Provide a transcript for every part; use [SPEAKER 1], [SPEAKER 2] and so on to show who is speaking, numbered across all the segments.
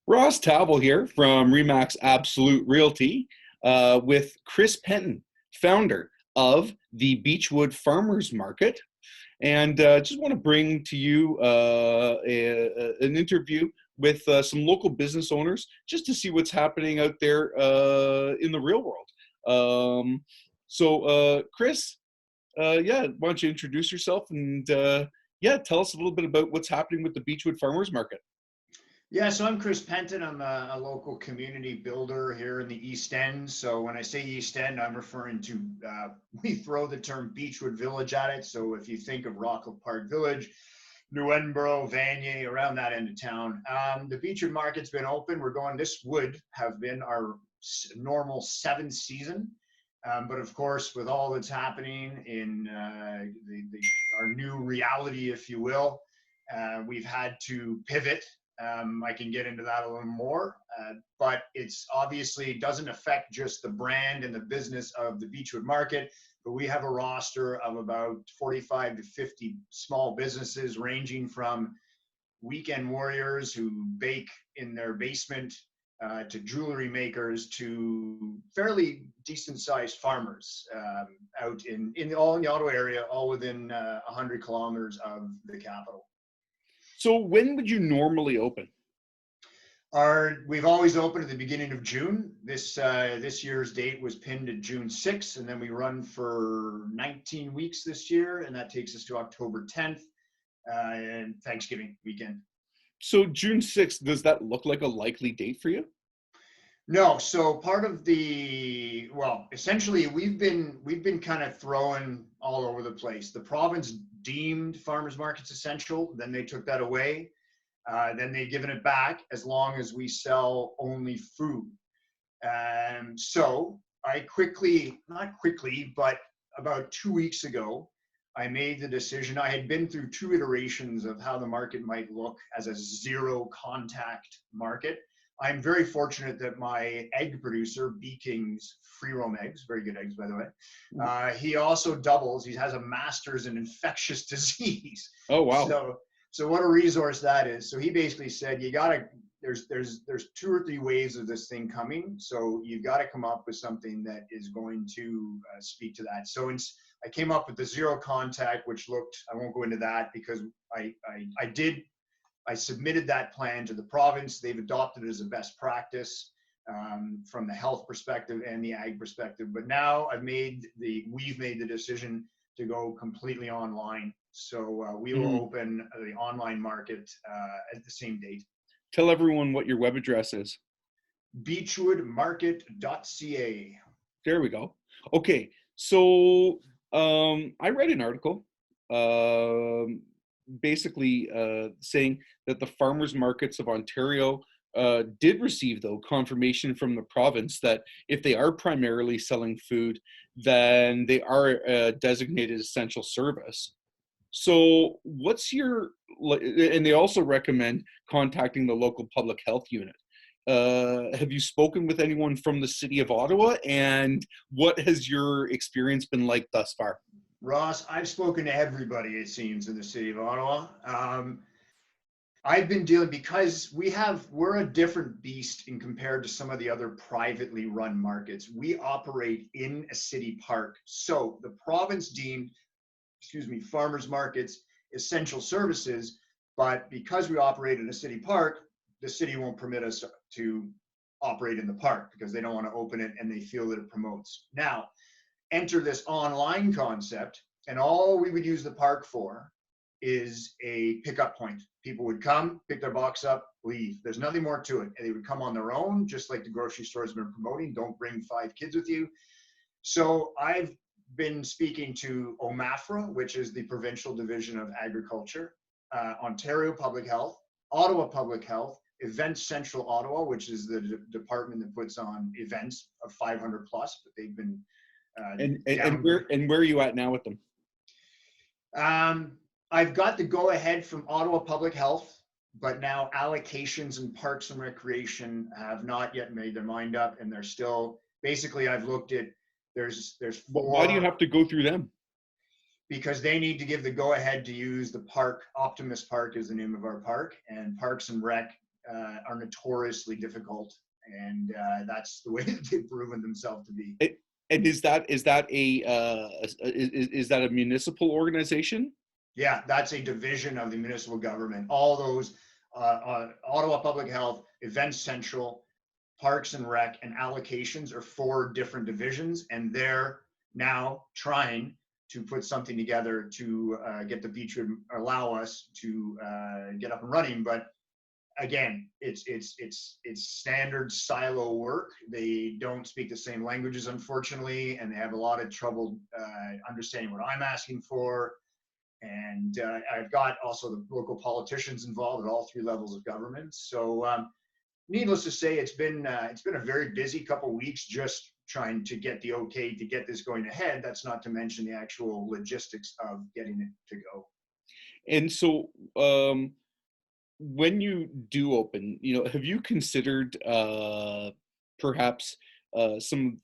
[SPEAKER 1] Ross Tavel here from Remax Absolute Realty with Chris Penton, founder of the Beechwood Farmers Market. And just want to bring to you an interview with some local business owners just to see what's happening out there in the real world. Chris, why don't you introduce yourself and tell us a little bit about what's happening with the Beechwood Farmers Market.
[SPEAKER 2] Yeah, so I'm Chris Penton. I'm a local community builder here in the East End. So when I say East End, I'm referring to, we throw the term Beechwood Village at it. So if you think of Rockland Park Village, New Edinburgh, Vanier, around that end of town. The Beechwood Market's been open. This would have been our normal seventh season. But of course, with all that's happening in our new reality, if you will, we've had to pivot. I can get into that a little more, but it's obviously doesn't affect just the brand and the business of the Beechwood Market, but we have a roster of about 45 to 50 small businesses ranging from weekend warriors who bake in their basement to jewelry makers to fairly decent sized farmers out in the Ottawa area, all within 100 kilometers of the capital.
[SPEAKER 1] So when would you normally open?
[SPEAKER 2] We've always opened at the beginning of June. This year's date was pinned to June 6th, and then we run for 19 weeks this year, and that takes us to October 10th and Thanksgiving weekend.
[SPEAKER 1] So June 6th, does that look like a likely date for you?
[SPEAKER 2] No. So part of essentially we've been kind of throwing all over the place. The province deemed farmers markets essential, then they took that away. Then they've given it back as long as we sell only food. So not quickly, but about 2 weeks ago, I made the decision. I had been through two iterations of how the market might look as a zero contact market. I'm very fortunate that my egg producer, Bee King's Free Roam Eggs, very good eggs, by the way. He also doubles. He has a master's in infectious disease.
[SPEAKER 1] Oh, wow.
[SPEAKER 2] So what a resource that is. So he basically said, there's 2 or 3 waves of this thing coming. So you've got to come up with something that is going to speak to that. So I came up with the zero contact, which I won't go into that because I submitted that plan to the province. They've adopted it as a best practice from the health perspective and the ag perspective. But now we've made the decision to go completely online. So we will open the online market at the same date.
[SPEAKER 1] Tell everyone what your web address is.
[SPEAKER 2] Beechwoodmarket.ca.
[SPEAKER 1] There we go. Okay, so I read an article basically saying that the farmers markets of Ontario did receive, though, confirmation from the province that if they are primarily selling food, then they are a designated essential service. So and they also recommend contacting the local public health unit. Have you spoken with anyone from the city of Ottawa, and what has your experience been like thus far?
[SPEAKER 2] Ross, I've spoken to everybody, it seems, in the city of Ottawa. I've been dealing, because we're a different beast in compared to some of the other privately run markets. We operate in a city park. So the province deemed, farmers markets essential services, but because we operate in a city park, the city won't permit us to operate in the park because they don't want to open it and they feel that it promotes. Now, enter this online concept, and all we would use the park for is a pickup point. People would come, pick their box up, leave. There's nothing more to it. And they would come on their own, just like the grocery stores have been promoting. Don't bring 5 kids with you. So I've been speaking to OMAFRA, which is the provincial division of agriculture, Ontario Public Health, Ottawa Public Health, Events Central Ottawa, which is the department that puts on events of 500 plus, but they've been
[SPEAKER 1] and where are you at now with them?
[SPEAKER 2] I've got the go ahead from Ottawa Public Health, but now allocations in Parks and Recreation have not yet made their mind up, and they're still, basically I've looked at, there's 4.
[SPEAKER 1] Why do you have to go through them?
[SPEAKER 2] Because they need to give the go ahead to use the park. Optimus Park is the name of our park, and Parks and Rec are notoriously difficult, and that's the way that they've proven themselves to be.
[SPEAKER 1] And is that a municipal organization?
[SPEAKER 2] Yeah, that's a division of the municipal government. All those Ottawa Public Health, Events Central, Parks and Rec, and allocations are 4 different divisions, and they're now trying to put something together to get the Beechwood, allow us to get up and running. But again, it's standard silo work. They don't speak the same languages, unfortunately, and they have a lot of trouble understanding what I'm asking for. And I've got also the local politicians involved at all 3 levels of government. So needless to say, it's been a very busy couple of weeks just trying to get the okay to get this going ahead. That's not to mention the actual logistics of getting it to go.
[SPEAKER 1] And so, when you do open, have you considered perhaps some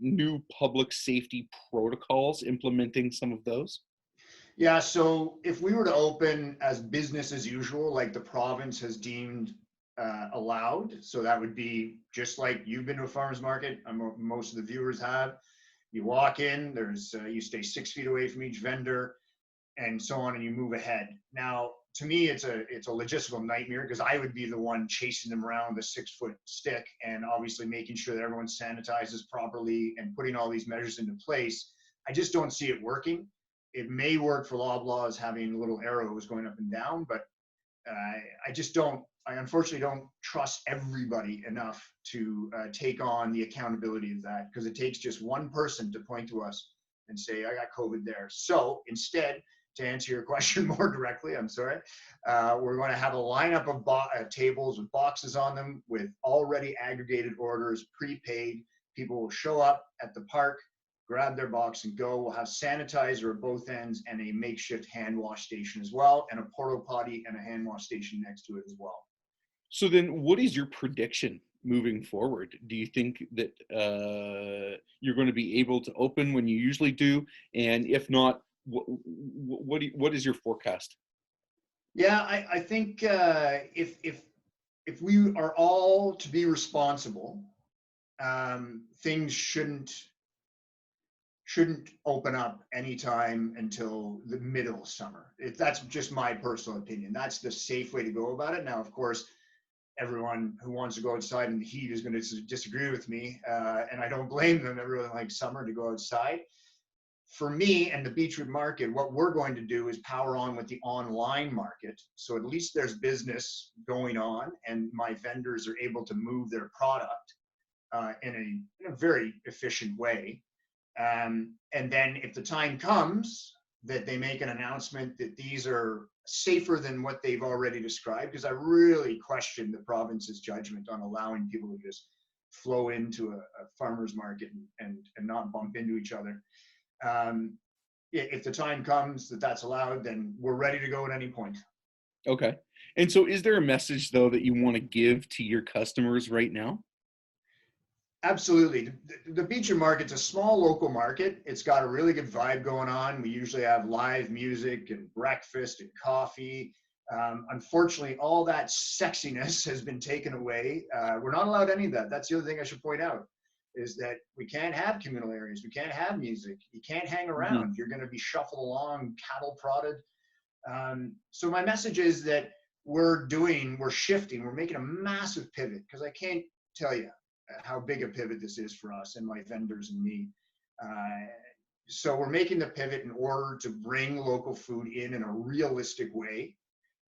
[SPEAKER 1] new public safety protocols, implementing some of those?
[SPEAKER 2] Yeah, so if we were to open as business as usual, like the province has deemed allowed, so that would be just like you've been to a farmer's market, most of the viewers have. You walk in, there's you stay 6 feet away from each vendor, and so on, and you move ahead. Now, to me, it's a logistical nightmare because I would be the one chasing them around with a 6-foot stick, and obviously making sure that everyone sanitizes properly and putting all these measures into place. I just don't see it working. It may work for Loblaws having little arrows going up and down, but I just don't. I unfortunately don't trust everybody enough to take on the accountability of that, because it takes just one person to point to us and say, I got COVID there. So instead, to answer your question more directly, I'm sorry, we're going to have a lineup of tables with boxes on them with already aggregated orders, prepaid. People will show up at the park, grab their box and go. We'll have sanitizer at both ends and a makeshift hand wash station as well, and a porta potty and a hand wash station next to it as well.
[SPEAKER 1] So then, what is your prediction moving forward? Do you think that you're going to be able to open when you usually do? And if not, what is your forecast?
[SPEAKER 2] Yeah, I think if we are all to be responsible, things shouldn't open up anytime until the middle of summer. That's just my personal opinion. That's the safe way to go about it. Now, of course, everyone who wants to go outside in the heat is going to disagree with me, and I don't blame them. Everyone likes summer to go outside. For me and the Beechwood market, what we're going to do is power on with the online market. So at least there's business going on, and my vendors are able to move their product in a very efficient way. And then if the time comes that they make an announcement that these are safer than what they've already described, because I really question the province's judgment on allowing people to just flow into a farmer's market and not bump into each other. If the time comes that that's allowed, then we're ready to go at any point.
[SPEAKER 1] Okay. And so, is there a message though that you want to give to your customers right now?
[SPEAKER 2] Absolutely. The Beechwood Market's a small local market. It's got a really good vibe going on. We usually have live music and breakfast and coffee. Unfortunately, all that sexiness has been taken away. We're not allowed any of that. That's the other thing I should point out, is that we can't have communal areas. We can't have music. You can't hang around.
[SPEAKER 1] Mm-hmm.
[SPEAKER 2] You're going to be shuffled along, cattle prodded. So my message is that we're shifting. We're making a massive pivot, because I can't tell you how big a pivot this is for us and my vendors and me. So we're making the pivot in order to bring local food in a realistic way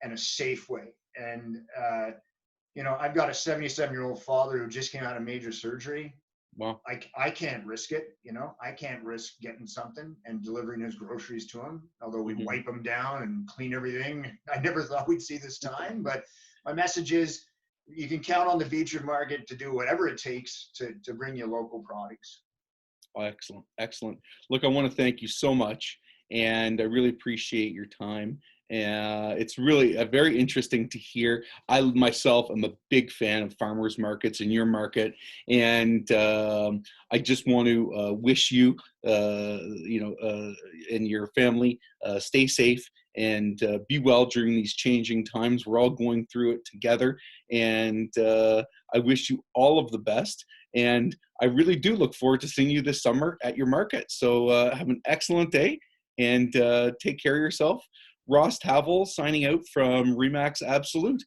[SPEAKER 2] and a safe way. And, I've got a 77-year-old father who just came out of major surgery.
[SPEAKER 1] Wow.
[SPEAKER 2] I can't risk it. I can't risk getting something and delivering his groceries to him, although we wipe them down and clean everything. I never thought we'd see this time, but my message is, you can count on the Beechwood Market to do whatever it takes to bring you local products.
[SPEAKER 1] Oh, excellent. Excellent. Look, I want to thank you so much, and I really appreciate your time. It's really very interesting to hear. I myself am a big fan of farmers markets and your market, and I just want to wish you, and your family, stay safe and be well during these changing times. We're all going through it together, and I wish you all of the best. And I really do look forward to seeing you this summer at your market. So have an excellent day, and take care of yourself. Ross Tavel signing out from Remax Absolute.